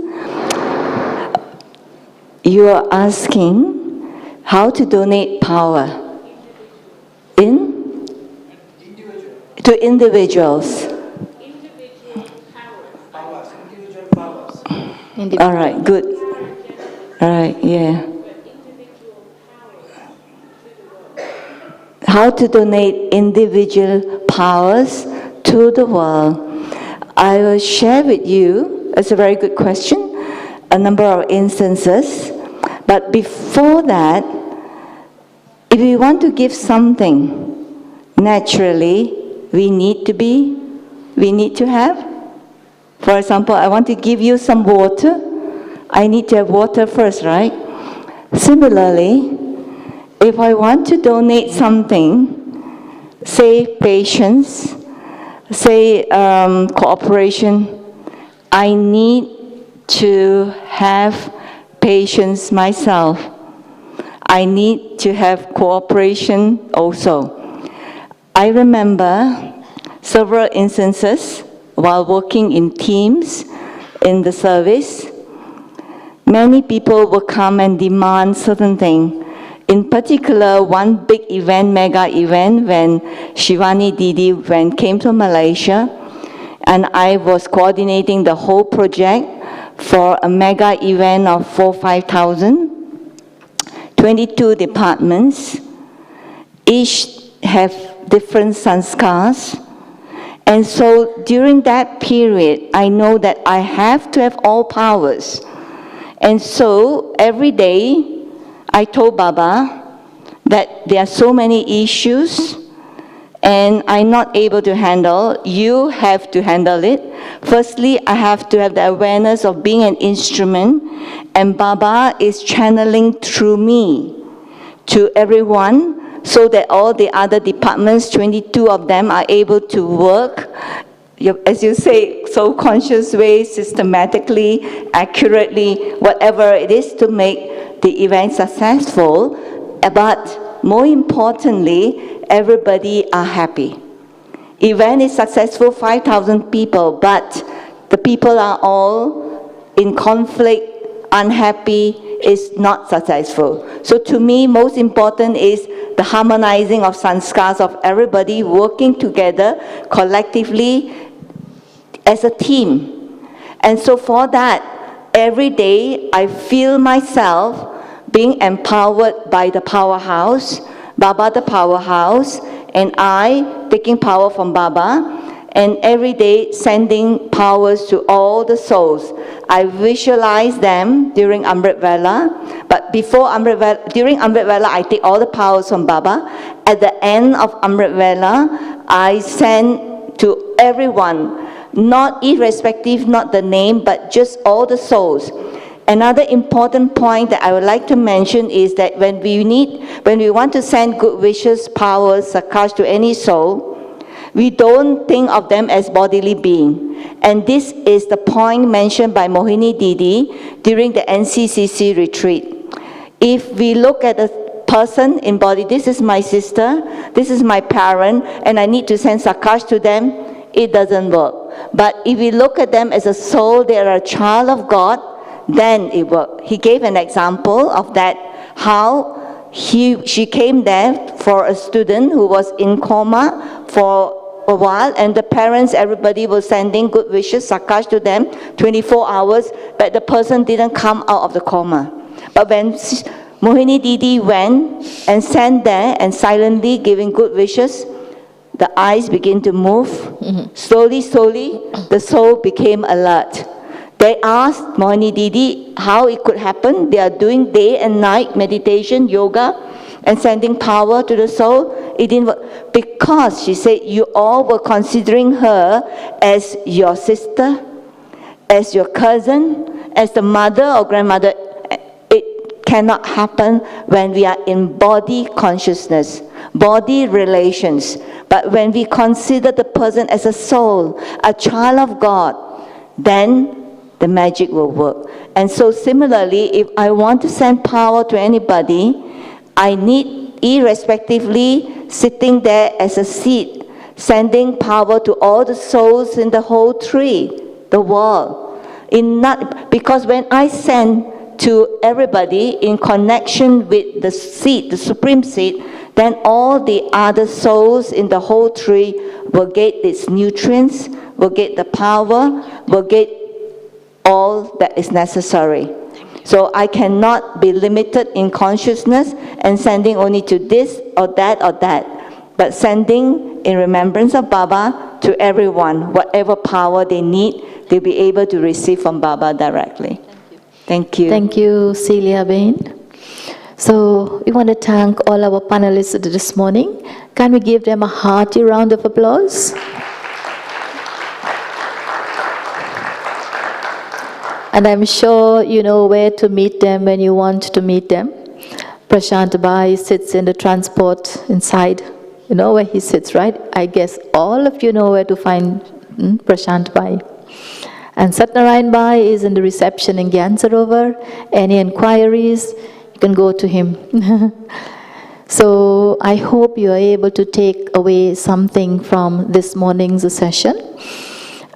You are asking how to donate power to individuals. All right, good. All right, yeah. How to donate individual powers to the world. I will share with you, it's a very good question, a number of instances. But before that, if we want to give something, naturally, we need to have. For example, I want to give you some water. I need to have water first, right? Similarly, if I want to donate something, say patience, say cooperation, I need to have patience myself. I need to have cooperation also. I remember several instances while working in teams in the service. Many people will come and demand certain things. In particular, one big event, mega event, when Shivani Didi came to Malaysia, and I was coordinating the whole project for a mega event of 4,000-5,000, 22 departments, each have different sanskars. And so during that period, I know that I have to have all powers. And so every day, I told Baba that there are so many issues and I'm not able to handle. You have to handle it. Firstly, I have to have the awareness of being an instrument, and Baba is channeling through me to everyone so that all the other departments, 22 of them, are able to work, as you say, so conscious way, systematically, accurately, whatever it is to make the event successful. But more importantly, everybody are happy. Event is successful, 5,000 people, but the people are all in conflict, unhappy, is not successful. So to me, most important is the harmonizing of sanskars of everybody working together collectively as a team. And so for that, every day I feel myself being empowered by the powerhouse, Baba the powerhouse, and I taking power from Baba, and every day sending powers to all the souls. I visualize them during Amrit Vela, but before Amrit Vela, during Amrit Vela, I take all the powers from Baba. At the end of Amrit Vela, I send to everyone, not irrespective, not the name, but just all the souls. Another important point that I would like to mention is that when we want to send good wishes, powers, sakash to any soul, we don't think of them as bodily being. And this is the point mentioned by Mohini Didi during the NCCC retreat. If we look at a person in body, this is my sister, this is my parent, and I need to send sakash to them, it doesn't work. But if we look at them as a soul, they are a child of God, then it works. He gave an example of that, how she came there for a student who was in coma for a while, and the parents, everybody was sending good wishes, sakash to them, 24 hours, but the person didn't come out of the coma. But when Mohini Didi went and sat there and silently giving good wishes, the eyes began to move. Slowly, the soul became alert. They asked Mohini Didi how it could happen. They are doing day and night meditation, yoga, and sending power to the soul. It didn't work. Because, she said, you all were considering her as your sister, as your cousin, as the mother or grandmother. It cannot happen when we are in body consciousness, body relations. But when we consider the person as a soul, a child of God, then the magic will work. And so similarly, if I want to send power to anybody, I need, irrespectively, sitting there as a seed, sending power to all the souls in the whole tree, the world. Because when I send to everybody in connection with the seed, the supreme seed, then all the other souls in the whole tree will get its nutrients, will get the power, will get all that is necessary. So I cannot be limited in consciousness and sending only to this or that, but sending in remembrance of Baba to everyone, whatever power they need, they'll be able to receive from Baba directly. Thank you. Thank you, Celia Bain. So we want to thank all our panelists this morning. Can we give them a hearty round of applause? And I'm sure you know where to meet them when you want to meet them. Prashant Bhai sits in the transport inside. You know where he sits, right? I guess all of you know where to find Prashant Bhai. And Satnarayan Bhai is in the reception in Gyan Sarovar. Any inquiries, you can go to him. So I hope you are able to take away something from this morning's session.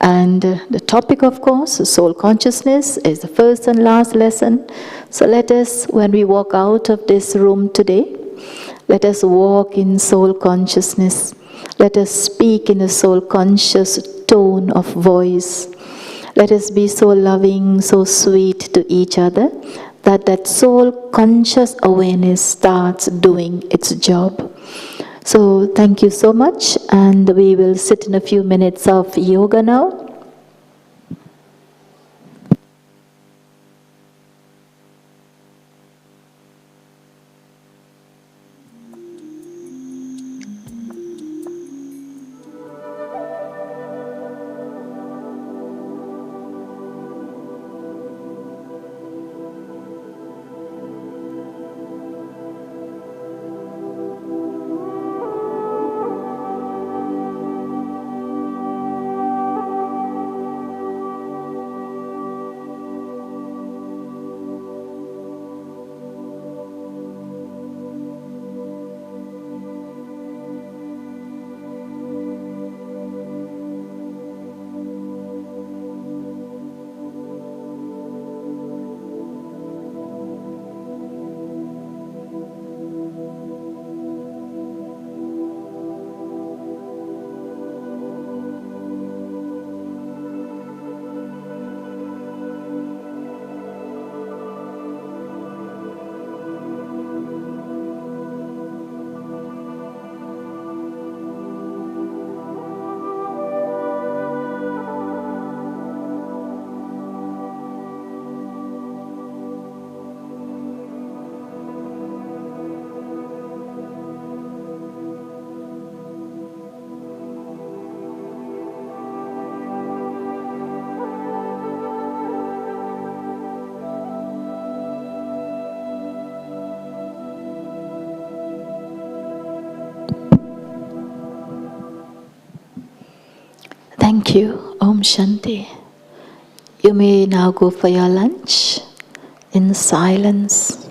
And the topic, of course, soul consciousness, is the first and last lesson. So let us, when we walk out of this room today, let us walk in soul consciousness. Let us speak in a soul conscious tone of voice. Let us be so loving, so sweet to each other, that soul conscious awareness starts doing its job. So thank you so much, and we will sit in a few minutes of yoga now. Thank you. Om Shanti. You may now go for your lunch in silence.